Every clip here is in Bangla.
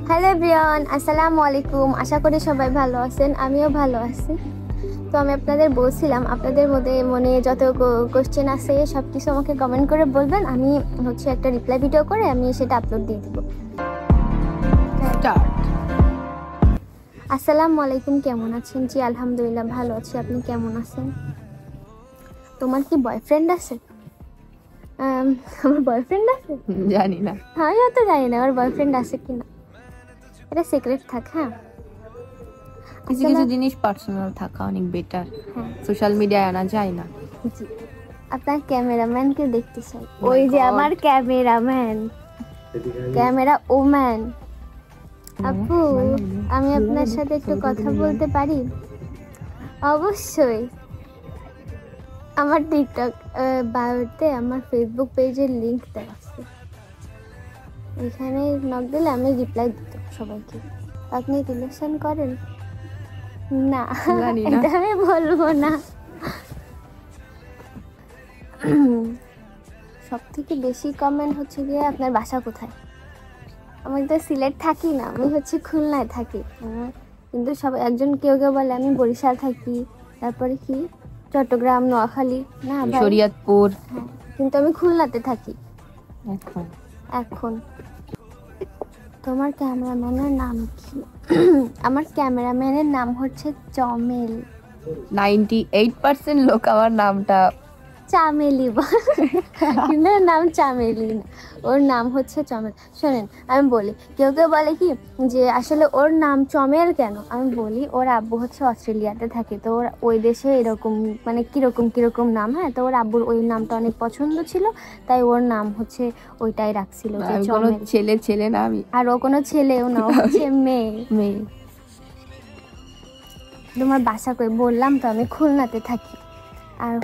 হ্যালো এভরিওয়ান, আসসালামু আলাইকুম। আশা করি সবাই ভালো আছেন, আমিও ভালো আছি। তো আমি আপনাদের বলছিলাম আপনাদের মনে যত কোশ্চেন আছে সব কিছু আমাকে কমেন্ট করে বলবেন, আমি একটা রিপ্লাই ভিডিও করে আমি সেটা আপলোড দিয়ে দেবো। আসসালামু আলাইকুম, কেমন আছেন? জি আলহামদুলিল্লাহ ভালো আছি, আপনি কেমন আছেন? তোমার কি বয়ফ্রেন্ড আছে? আমার বয়ফ্রেন্ড আছে? জানি না, আমিও তো জানি না আমার বয়ফ্রেন্ড আছে কিনা, এটা সিক্রেট থাক। হ্যাঁ, কিছু কিছু জিনিস পার্সোনাল থাকা অনেক বেটার, সোশ্যাল মিডিয়ায় আনা যায় না। জি, আপনার ক্যামেরাম্যানকে দেখতে চাই। ওই যে আমার ক্যামেরাম্যান, ক্যামেরা ওম্যান। আপু, আমি আপনার সাথে একটু কথা বলতে পারি? অবশ্যই। আমার টিকটক বায়োতে আমার ফেসবুক পেজের লিংক দেওয়া আছে, এখানে নক দিলে আমি রিপ্লাই দিত সবাইকে। আপনি রিলেশন করেন? না, এটা আমি বলবো না। সব থেকে বেশি কমেন্ট হচ্ছে গিয়ে আপনার বাসা কোথায়। আমি তো সিলেট থাকি না, আমি খুলনায় থাকি। কিন্তু সব একজন কেউ কেউ বলে আমি বরিশাল থাকি, তারপরে কি চট্টগ্রাম, নোয়াখালী, না শরীয়তপুর। কিন্তু আমি খুলনাতে থাকি এখন। তোমার ক্যামেরাম্যানের নাম কি? আমার ক্যামেরাম্যানের নাম হচ্ছে চমেল। 98% লোক আমার নামটা চামেলি কিন্তু নাম চামেলি না, ওর নাম হচ্ছে চমেল। শোনেন আমি বলি, কেউ কেউ বলে কি যে আসলে ওর নাম চমেল কেন, আমি বলি ওর আব্বু অস্ট্রেলিয়াতে থাকে, তো ওর ওই দেশে এরকম মানে কিরকম নাম। হ্যাঁ, তো ওর আব্বুর ওই নামটা অনেক পছন্দ ছিল, তাই ওর নাম ওইটাই রাখছিল যে চমেল। ছেলে না আমি, আর ও কোনো ছেলেও না, হচ্ছে মেয়ে। তোমার বাসা কই? বললাম তো আমি খুলনাতে থাকি। আর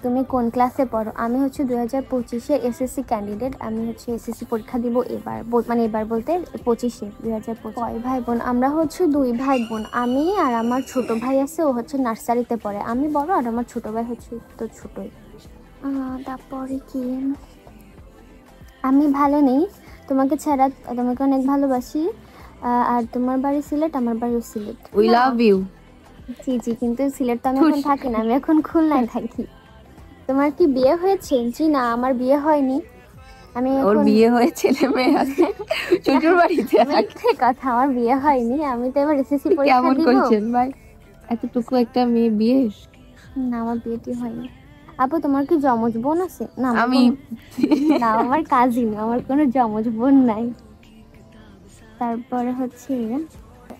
তুমি কোন ক্লাসে পড়ো? আমি 2025-এর এসএসসি ক্যান্ডিডেট। আমি এসএসসি পরীক্ষা দিব এবার, মানে এবার বলতে 25-এ 2025। কয় ভাই বোন? আমরা 2 ভাই বোন। আমি আর আমার ছোট ভাই আছে, ও নার্সারিতে পড়ে। আমি বড় আর আমার ছোট ভাই তো ছোটই। তারপরে কি, আমি ভালো নেই তোমাকে ছাড়া, তোমাকে অনেক ভালোবাসি। আর তোমার বাড়ি সিলেট, আমার বাড়িও সিলেট। We love you. জি, কিন্তু সিলেট তো আমি এখন থাকি না, আমি এখন খুলনায় থাকি। তোমার কি বিয়ে হয়েছে? জি না, আমার বিয়ে হয়নি। আমি ওর বিয়ে হয়ে ছেলে মেয়ে আছে, শ্বশুর বাড়িতে মিথ্যে কথা, আমার বিয়ে হয়নি। আমি তো এবার এসএসসি পরীক্ষা দিব। কেমন কইছেন ভাই, এতটুকু একটা মেয়ে বিয়ে? না, আমার বিয়েটি হয়নি। আপু, তোমার কি জমজ বোন আছে? না, আমি না, আমার কাজিন, আমার কোনো জমজ বোন নাই। তারপরে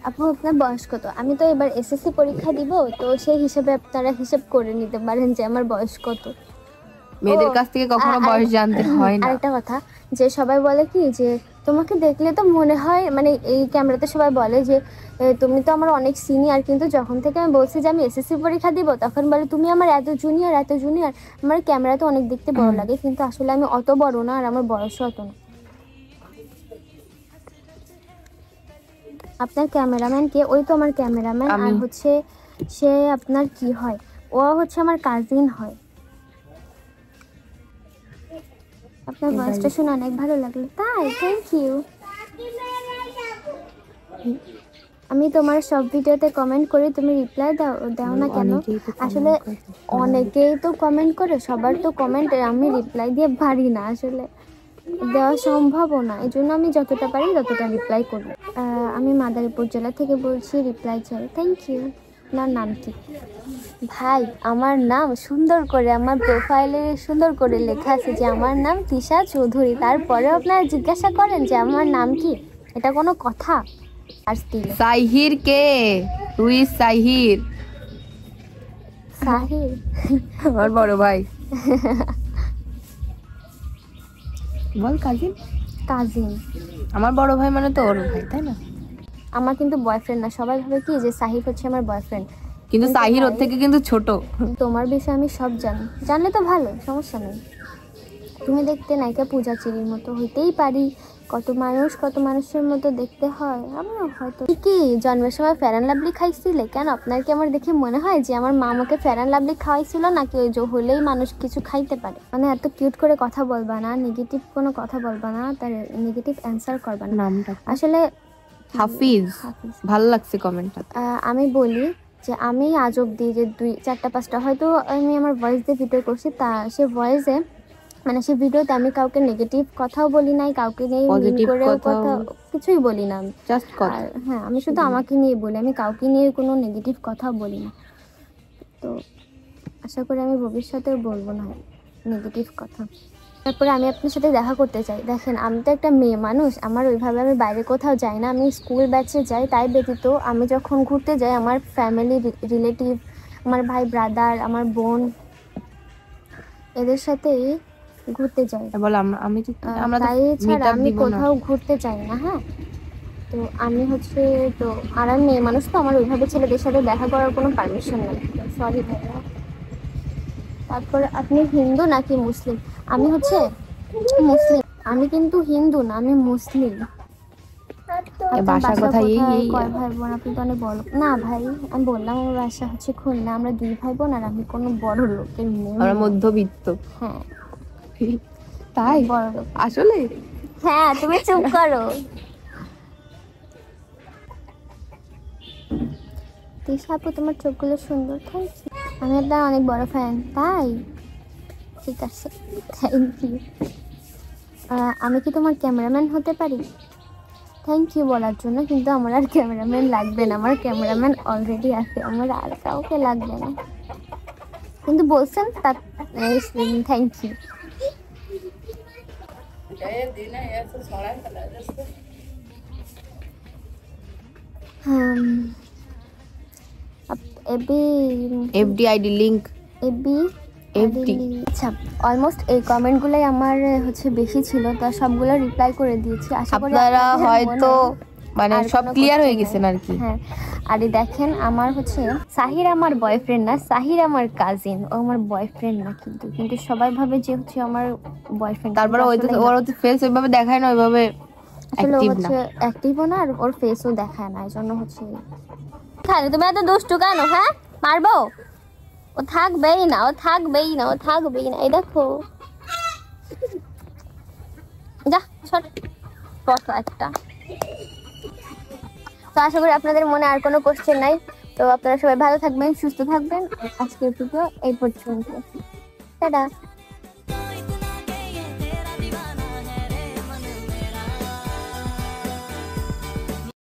আপু, আপনার বয়স কত? আমি তো এবার এসএসসি পরীক্ষা দিব, তো সেই হিসেবে আপনারা হিসাব করে নিতে পারেন যে আমার বয়স কত। মেয়েদের কাছ থেকে কখনো বয়স জানতে হয় না। আরেকটা কথা, যে সবাই বলে কি যে তোমাকে দেখলে তো মনে হয়, মানে এই ক্যামেরাতে সবাই বলে যে তুমি তো আমার অনেক সিনিয়র, কিন্তু যখন থেকে আমি বলছি যে আমি এসএসসি পরীক্ষা দিব, তখন বলে তুমি আমার এত জুনিয়র। আমার ক্যামেরাতে অনেক দেখতে বড় লাগে, কিন্তু আসলে আমি অত বড় না, আর আমার বয়সও অত না। আপনার ক্যামেরাম্যান কে? ওই তো আমার ক্যামেরাম্যান। আর সে আপনার কি হয়? ও আমার কাজিন হয়। আপনার ভয়েসটা শুনে অনেক ভালো লাগলো। তাই, থ্যাংক ইউ। আমি তোমার সব ভিডিওতে কমেন্ট করি, তুমি রিপ্লাই দাও না কেন? আসলে অনেকেই তো কমেন্ট করে, সবার তো কমেন্ট আমি রিপ্লাই দিয়ে পারি না, আসলে দেওয়া সম্ভবও না। এই জন্য আমি যতটা পারি ততটা রিপ্লাই করি। আমি মাদারীপুর জেলা থেকে বলছি, রিপ্লাই চাই। Thank you. আপনার নাম কি? ভাই, আমার নাম সুন্দর করে আমার প্রোফাইলে সুন্দর করে লেখা আছে যে আমার নাম তিশা চৌধুরী, তারপরে আপনারা জিজ্ঞাসা করেন যে আমার নাম কি? এটা কোনো কথা? আর সাহির কে? তুই সাহির? আমার বড় ভাই। বল কাজিন। আমার বড় ভাই মানে তো ওর ভাই, তাই না? আমার কিন্তু বয়ফ্রেন্ড না। সবাই ভাবে কি যে সাহির আমার বয়ফ্রেন্ড, কিন্তু সাহির ওর থেকে কিন্তু ছোট। তোমার বিষয়ে আমি সব জানি, জানলে তো ভালো, সমস্যা নেই। তুমি দেখতে নায়িকা পূজা চিরির মতো, হইতেই পারি। কত মানুষের মতো দেখতে হয়। আমিও হয়তো। কি জন্মের সময় ফেয়ার অ্যান্ড লাভলি খাইছিলে কেন? আপনার কি আমার দেখে মনে হয় যে আমার মা আমাকে ফেয়ার অ্যান্ড লাভলি খাওয়াইছিল, নাকি ওই যে হলেই মানুষ কিছু খাইতে পারে? মানে এত কিউট করে কথা বলবা না, নেগেটিভ কোনো কথা বলবা না, তার নেগেটিভ অ্যান্সার করবা না। আসলে হাফিজ, হাফিজ। ভালো লাগছে কমেন্টটা। আমি বলি যে আমি আজ অব্দি যে 2-4টা-5টা হয়তো আমি আমার ভয়েস দিয়ে ভিডিও করছি, তা সে ভয়েসে মানে সে ভিডিওতে আমি কাউকে নেগেটিভ কথাও বলি নাই, কাউকে নিয়ে মিন পজিটিভ করেও কথাও কথা কিছুই বলি না আমি। জাস্ট কথা। আর হ্যাঁ, আমি শুধু আমাকে নিয়ে বলি, আমি কাউকে নিয়ে কোনো নেগেটিভ কথাও বলি না। তো আশা করি আমি ভবিষ্যতেও বলবো না নেগেটিভ কথা। তারপরে আমি আপনার সাথে দেখা করতে চাই। দেখেন, আমি তো একটা মেয়ে মানুষ, আমার ওইভাবে আমি বাইরে কোথাও যাই না, আমি স্কুল ব্যাচে যাই। তাই ব্যতীত আমি যখন ঘুরতে যাই আমার ফ্যামিলি রিলেটিভ, আমার ভাই ব্রাদার, আমার বোন, এদের সাথেই ঘুরতে যাই। বল আমি তো আমরা তো তাই ছাড়া মিট আপ আমি দিব না। কোথাও ঘুরতে চাই না। হ্যাঁ, তো আমি হচ্ছে তো আর আমি মেয়ে মানুষ, তো আমার ওইভাবে ছেলেদের সাথে দেখা করার কোনো পারমিশন নেই। সরি ভাইয়া। তারপরে আপনি হিন্দু নাকি মুসলিম? আমি হচ্ছে মুসলিম। আমি কিন্তু হিন্দু না, আমি মুসলিম। আপনার বাসা বাসা কোথায়? এই কয় ভাই বোন? আপনি তো অনেক বড় না ভাই। আমি বললাম আমার বাসা হচ্ছে খুলনা, আমরা 2 ভাই বোন, আর আমি কোনো বড় লোকের মেয়ে আমরা না। মধ্যবিত্ত। হ্যাঁ, তাই বড় লোক। আসলে হ্যাঁ, তুমি চুপ করো। তিশা আপু, তোমার চোখগুলো সুন্দর। Thank you. আমি আপনার অনেক বড় ফ্যান। তাই? ঠিক আছে, থ্যাংক ইউ। আমি কি তোমার ক্যামেরাম্যান হতে পারি? থ্যাংক ইউ বলার জন্য, কিন্তু আমার আর ক্যামেরাম্যান লাগবে না, আমার ক্যামেরাম্যান অলরেডি আছে, আমার আর কাউকে লাগবে না। কিন্তু বলছেন তার thank you. AB FD ID link AB FD আচ্ছা, অলমোস্ট এই কমেন্টগুলোই আমার হচ্ছে বেশি ছিল, তা সবগুলো রিপ্লাই করে দিয়েছি। আশা করি আপনারা আপনাদের হয়তো মনে মানে আর সব কোনো ক্লিয়ার হয়ে question গেছেন নাই। আর কি। হ্যাঁ, আরে দেখেন, আমার হচ্ছে সাহির আমার বয়ফ্রেন্ড না, সাহির আমার কাজিন, ও আমার বয়ফ্রেন্ড না। কিন্তু কিন্তু সবাই ভাবে যে হচ্ছে আমার বয়ফ্রেন্ড। তারপরে ওই তো ওর তো ফেস ওইভাবে দেখায় না, ওইভাবে আসলে ও অ্যাক্টিভ না। হচ্ছে অ্যাক্টিভও না, আর ওর ফেসও দেখায় না, এই জন্য হচ্ছে। খালি তুমি এত দুষ্টু কেন? হ্যাঁ, মারবো? ও থাকবেই না, ও থাকবেই না, ও থাকবেই না। এই দেখো, যা সর, কত একটা। তো আশা করি আপনাদের মনে আর কোনো কোশ্চেন নাই। তো আপনারা সবাই ভালো থাকবেন, সুস্থ থাকবেন। আজকের ভিডিও এই পর্যন্ত। টাটা।